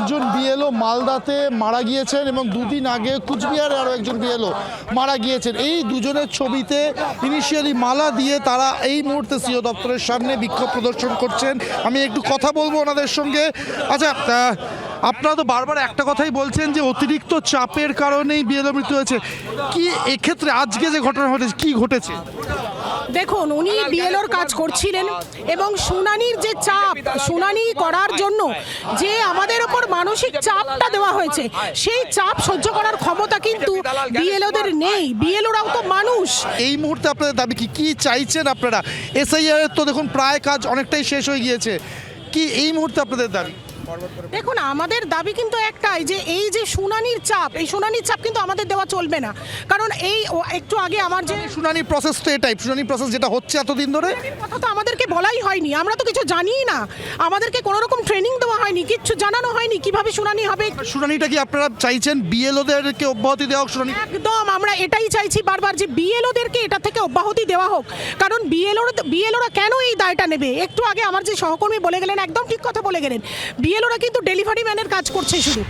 একজন বিএলও মালদাতে মারা গিয়েছেন এবং দুদিন আগে কুচবিহারে আরও একজন বিএলও মারা গিয়েছেন। এই দুজনের ছবিতে ইনিশিয়ালি মালা দিয়ে তারা এই মুহূর্তে সিও দপ্তরের সামনে বিক্ষোভ প্রদর্শন করছেন। আমি একটু কথা বলবো ওনাদের সঙ্গে। আচ্ছা, আপনারা তো বারবার একটা কথাই বলছেন যে অতিরিক্ত চাপের কারণেই বিএলও মৃত্যু হয়েছে। কি এক্ষেত্রে আজকে যে ঘটনা ঘটেছে কি ঘটেছে? দেখুন, উনি বিএলওর কাজ করছিলেন এবং শুনানির যে চাপ, শুনানি করার জন্য যে আমাদের ওপর মানসিক চাপটা দেওয়া হয়েছে, সেই চাপ সহ্য করার ক্ষমতা কিন্তু বিএলওদের নেই। বিএলওরাও তো মানুষ। এই মুহূর্তে আপনাদের দাবি কি কি চাইছেন আপনারা? এসআইআর তো দেখুন প্রায় কাজ অনেকটাই শেষ হয়ে গিয়েছে, কি এই মুহূর্তে আপনাদের দাবি? দেখুন, আমাদের দাবি কিন্তু একটাই, যে এই যে শুনানির চাপ, এই শুনানির চাপ কিন্তু আমাদের দেওয়া চলবে না। কারণ এই একটু আগে আমার যে শুনানি প্রসেস তো এটাই, শুনানি প্রসেস যেটা হচ্ছে এতদিন ধরে, কথা তো আমাদেরকে বলাই হয়নি, আমরা তো কিছু জানিই না, আমাদেরকে কোনো রকম ট্রেনিং দেওয়া হয়নি, কিচ্ছু জানানো হয়নি কিভাবে শুনানি হবে। শুনানিটা কি আপনারা চাইছেন বিএলওদেরকে অব্যাহতি দেওয়া হোক শুনানি? একদম, আমরা এটাই চাইছি বারবার, যে বিএলওদেরকে এটা থেকে অব্যাহতি দেওয়া হোক। কারণ বিএলওরা কেন এই দায়টা নেবে? একটু আগে আমার যে সহকর্মী বলে গেলেন, একদম ঠিক কথা বলে গেলেন, বিএলওরা কিন্তু ডেলিভারি ম্যানের কাজ করছে শুধু।